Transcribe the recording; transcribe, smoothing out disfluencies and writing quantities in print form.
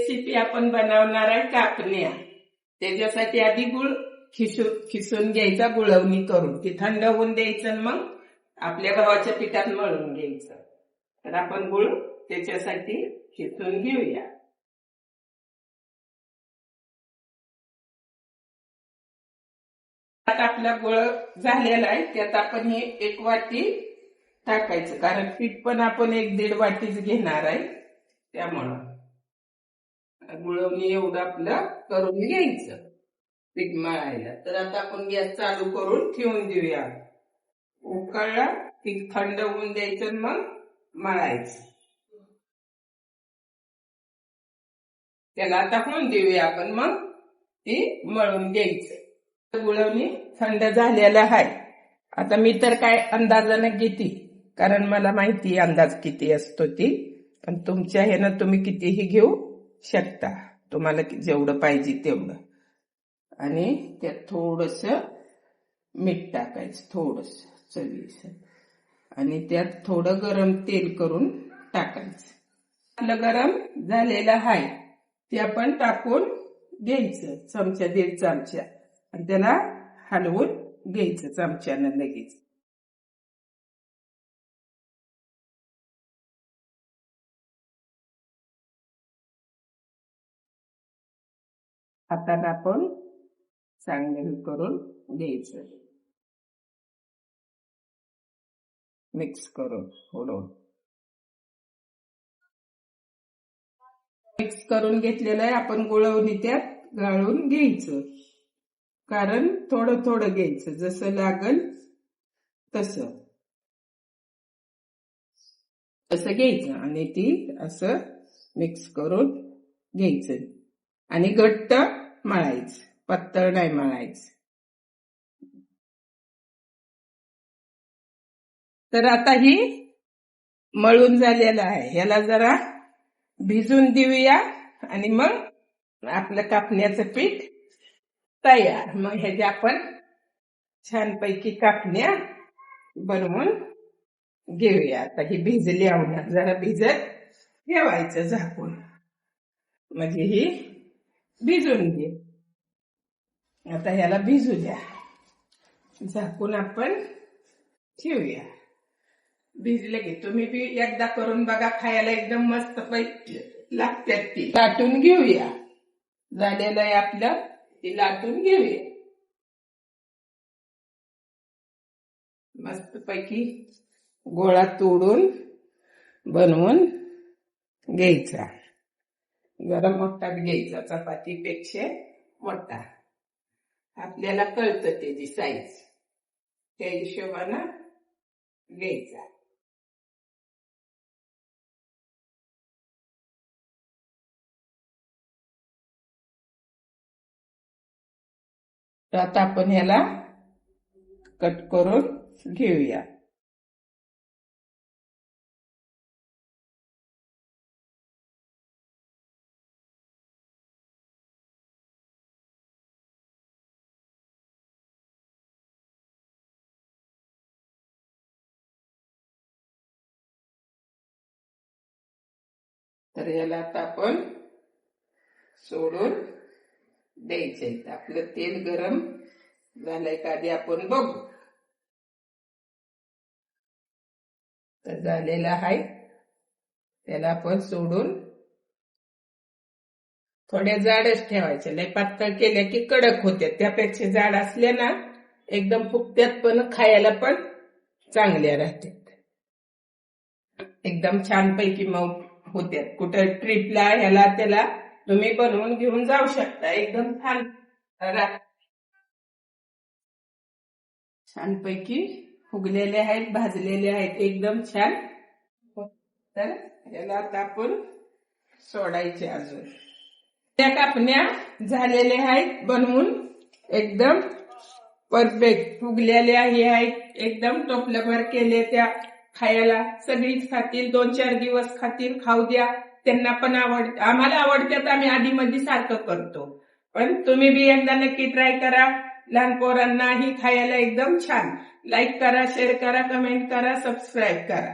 Recipe आपण बनवणार आहे कापण्या. त्याच्यासाठी आधी गुळ खिसून घ्यायचा गुळवणी करून, ती थंड होऊन द्यायचं, मग आपल्या गव्हाच्या पिठात मळून घ्यायचं. तर आपण गुळ त्याच्यासाठी खिसून घेऊया. आता आपला गुळ झालेला आहे, त्यात आपण हे 1 वाटी टाकायचं, कारण पीठ पण आपण 1-1.5 वाटीच घेणार आहे. त्यामुळं गुळवणी एवढं आपलं करून घ्यायचं पीठ मळायला. तर आता आपण गॅस चालू करून ठेवून देऊया. उकळला की थंड होऊन द्यायचं, मग मळायचं. त्याला आता होऊन देऊया आपण, मग ती मळून घ्यायचं. गुळवणी थंड झालेला आहे. आता मी तर काय अंदाजाने घेते, कारण मला माहिती अंदाज किती असतो ती, पण तुमच्या ह्यानं तुम्ही कितीही घेऊ शकता, तुम्हाला जेवढं पाहिजे तेवढं. आणि त्यात थोडस मीठ टाकायचं, थोडस चवीस, आणि त्यात थोडं गरम तेल करून टाकायचं. आपलं गरम झालेलं आहे ते आपण टाकून घ्यायचं, 1-1.5 चमचा, आणि त्याला हलवून घ्यायचं चमच्यानं लगेच. हाताला आपण चांगलं करून घ्यायचं, मिक्स करून थोडं मिक्स करून घेतलेलं आहे. आपण गुळवणी त्यात गाळून घ्यायचं, कारण थोडं थोडं घ्यायचं, जसं लागल तसं घ्यायचं, आणि ती असं मिक्स करून घ्यायचं. आणि घट्ट मळायचं, पातळ नाही मळायचं. तर आता ही मळून झालेलं आहे, ह्याला जरा भिजून देऊया, आणि मग आपलं कापण्याचं पीठ तयार. मग ह्याच्या आपण छानपैकी कापण्या बनवून घेऊया. आता ही भिजली आवडणार, जरा भिजत ठेवायचं झाकून, म्हणजे ही भिजून घे. आता ह्याला भिजू द्या, झाकून आपण ठेवूया. भिजले की तुम्ही बी एकदा करून बघा, खायला एकदम मस्त लागतात. ती लाटून घेऊया, झालेलं आहे आपलं, ती लाटून घेऊया मस्त पैकी. गोळा तोडून बनवून घ्यायचा, जरा मोठा घ्यायचा, चपातीपेक्षा मोठा. आपल्याला कळतं त्याची साईज, त्या हिशोबानं घ्यायचा. तर आता आपण ह्याला कट करून घेऊया. तर याला आता आपण सोडून द्यायचंय. आपलं तेल गरम झालंय का आधी आपण बघू. तर झालेलं आहे, त्याला आपण सोडून थोड्या जाडच ठेवायचे, लय पातळ केल्या की कडक होत्या. त्यापेक्षा जाड असल्या ना एकदम फुगत्यात, पण खायला पण चांगल्या राहतात, एकदम छानपैकी मऊ होत्यात. कुठं ट्रिपला ह्याला त्याला तुम्ही बनवून घेऊन जाऊ शकता, एकदम छानपैकी फुगलेले आहेत, भाजलेले आहेत, एकदम छान. तर याला आता आपण सोडायचे. अजून त्या कापण्या झालेल्या आहेत बनवून, एकदम परफेक्ट फुगलेल्या आहेत, एकदम टोपल्याभर केले. त्या खायला सगळीच खातील, 2-4 दिवस खातील, खाऊ द्या, त्यांना पण आम्हाला आवडतात, आम्ही आधी मध्ये सारखं करतो. पण तुम्ही बी एकदा नक्की ट्राय करा, लहान पोरांनाही खायला एकदम छान. लाईक करा, शेअर करा, कमेंट करा, सबस्क्राईब करा.